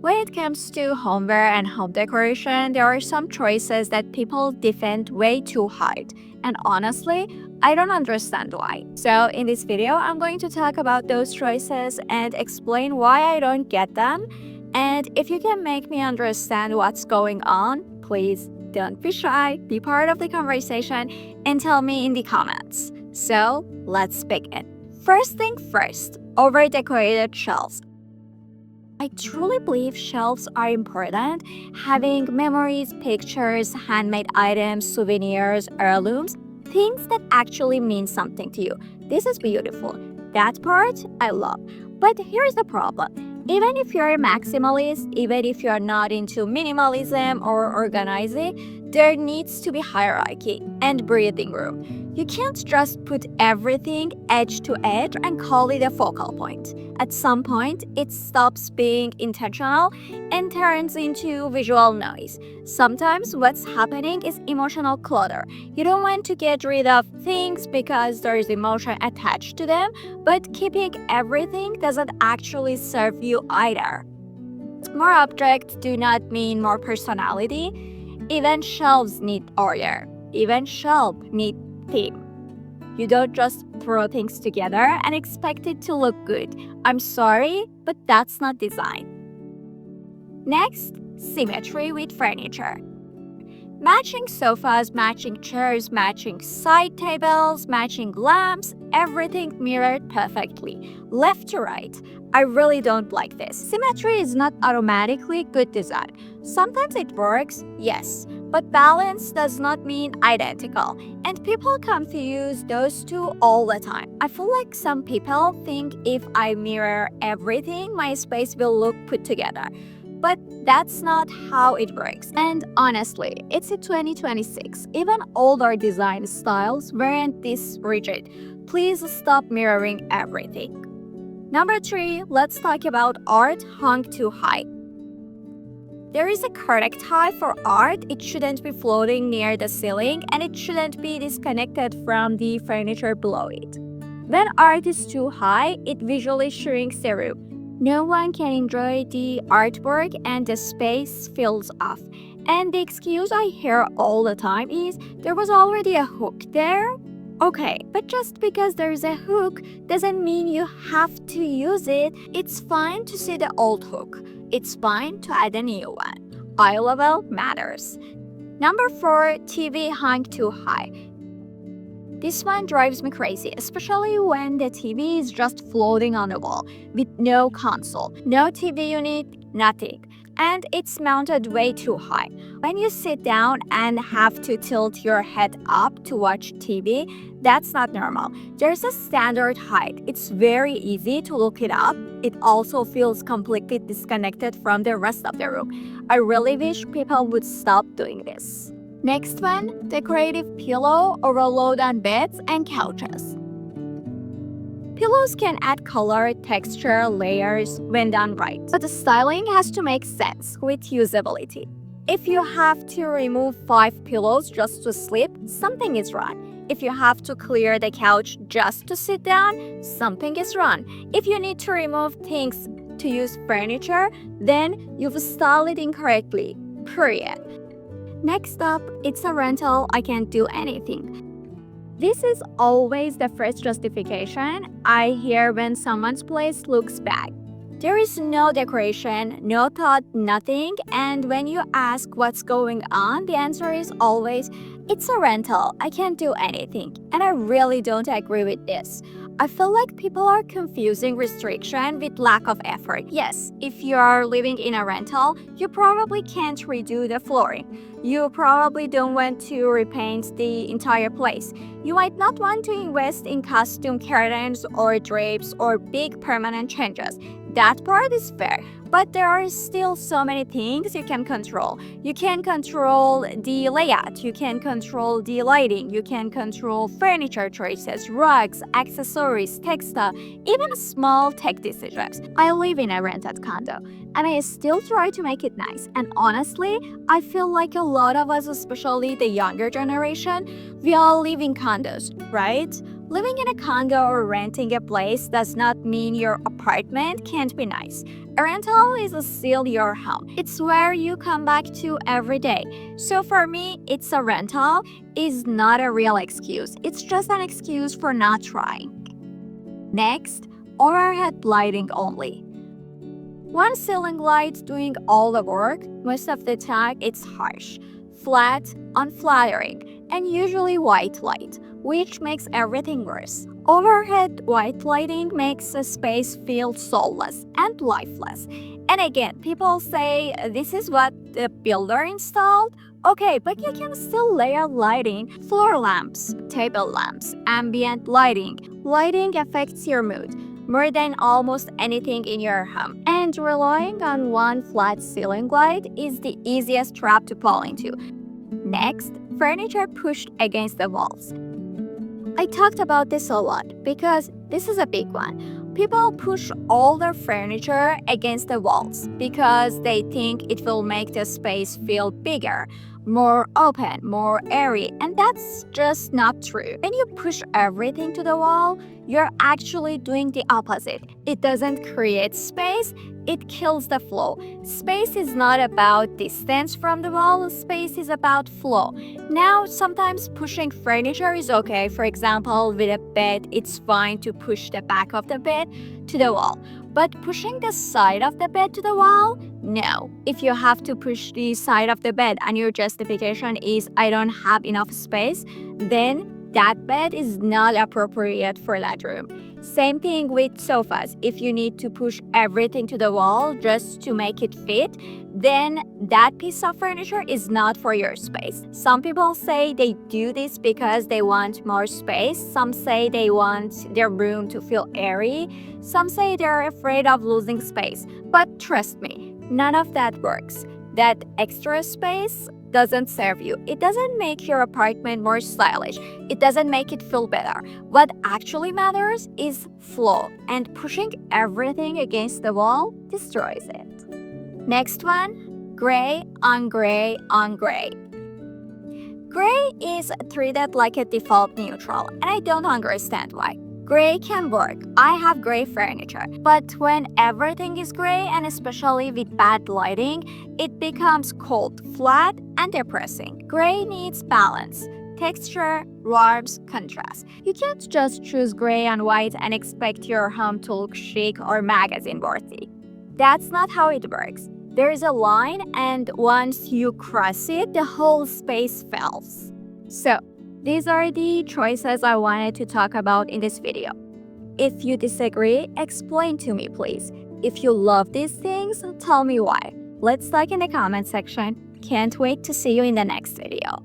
When it comes to homeware and home decoration, there are some choices that people defend way too high. And honestly, I don't understand why. So in this video, I'm going to talk about those choices and explain why I don't get them. And if you can make me understand what's going on, please don't be shy, be part of the conversation, and tell me in the comments. So let's begin. First thing first, over-decorated shelves. I truly believe shelves are important. Having memories, pictures, handmade items, souvenirs, heirlooms, things that actually mean something to you. This is beautiful. That part I love. But here's the problem. Even if you're a maximalist, even if you're not into minimalism or organizing, there needs to be hierarchy and breathing room. You can't just put everything edge to edge and call it a focal point. At some point, it stops being intentional and turns into visual noise. Sometimes what's happening is emotional clutter. You don't want to get rid of things because there is emotion attached to them, but keeping everything doesn't actually serve you either. More objects do not mean more personality. Even shelves need order. Even shelves need theme. You don't just throw things together and expect it to look good. I'm sorry, but that's not design. Next, symmetry with furniture. Matching sofas, matching chairs, matching side tables, matching lamps, everything mirrored perfectly, left to right. I really don't like this. Symmetry is not automatically good design. Sometimes it works, yes, but balance does not mean identical, and people confuse those two all the time. I feel like some people think if I mirror everything, my space will look put together. But that's not how it works. And honestly, it's a 2026. Even older design styles weren't this rigid. Please stop mirroring everything. Number 3, let's talk about art hung too high. There is a correct height for art. It shouldn't be floating near the ceiling and it shouldn't be disconnected from the furniture below it. When art is too high, it visually shrinks the room. No one can enjoy the artwork and the space feels off. And the excuse I hear all the time is there was already a hook there. Okay, but just because there's a hook doesn't mean you have to use it. It's fine to see the old hook. It's fine to add a new one. Eye level matters. Number 4, TV hung too high. This one drives me crazy, especially when the TV is just floating on the wall with no console, no TV unit, nothing. And it's mounted way too high. When you sit down and have to tilt your head up to watch TV, that's not normal. There's a standard height. It's very easy to look it up. It also feels completely disconnected from the rest of the room. I really wish people would stop doing this. Next one, decorative pillow overload on beds and couches. Pillows can add color, texture, layers when done right, but the styling has to make sense with usability. If you have to remove 5 pillows just to sleep, something is wrong. If you have to clear the couch just to sit down, something is wrong. If you need to remove things to use furniture, then you've styled it incorrectly, period. Next up, it's a rental, I can't do anything. This is always the first justification I hear when someone's place looks bad. There is no decoration, no thought, nothing, and when you ask what's going on, the answer is always, it's a rental, I can't do anything. And I really don't agree with this. I feel like people are confusing restriction with lack of effort. Yes, if you are living in a rental, you probably can't redo the flooring. You probably don't want to repaint the entire place. You might not want to invest in costume curtains or drapes or big permanent changes. That part is fair, but there are still so many things you can control. You can control the layout, you can control the lighting, you can control furniture choices, rugs, accessories, textile, even small tech decisions. I live in a rented condo, and I still try to make it nice. And honestly, I feel like a lot of us, especially the younger generation, we all live in condos, right? Living in a condo or renting a place does not mean your apartment can't be nice. A rental is still your home. It's where you come back to every day. So for me, it's a rental is not a real excuse. It's just an excuse for not trying. Next, overhead lighting only. One ceiling light doing all the work, most of the time it's harsh, flat, unflattering, and usually white light, which makes everything worse. Overhead white lighting makes a space feel soulless and lifeless. And again, people say this is what the builder installed. Okay, but you can still layer lighting, floor lamps, table lamps, ambient lighting. Lighting affects your mood more than almost anything in your home. And relying on one flat ceiling light is the easiest trap to fall into. Next, furniture pushed against the walls. I talked about this a lot because this is a big one. People push all their furniture against the walls because they think it will make the space feel bigger, more open, more airy, and that's just not true. When you push everything to the wall, you're actually doing the opposite. It doesn't create space, it kills the flow. Space is not about distance from the wall, space is about flow. Now, sometimes pushing furniture is okay. For example, with a bed, it's fine to push the back of the bed to the wall. But pushing the side of the bed to the wall? No. If you have to push the side of the bed and your justification is I don't have enough space, then that bed is not appropriate for that room. Same thing with sofas. If you need to push everything to the wall just to make it fit, then that piece of furniture is not for your space. Some people say they do this because they want more space. Some say they want their room to feel airy. Some say they're afraid of losing space. But trust me, none of that works. That extra space doesn't serve you. It doesn't make your apartment more stylish. It doesn't make it feel better. What actually matters is flow, and pushing everything against the wall destroys it. Next one, gray on gray on gray. Gray is treated like a default neutral, and I don't understand why. Gray can work. I have gray furniture. But when everything is gray, and especially with bad lighting, it becomes cold, flat, and depressing. Gray needs balance, texture, warmth, contrast. You can't just choose gray and white and expect your home to look chic or magazine-worthy. That's not how it works. There is a line, and once you cross it, the whole space fails. So, these are the choices I wanted to talk about in this video. If you disagree, explain to me, please. If you love these things, tell me why. Let's talk in the comment section. Can't wait to see you in the next video.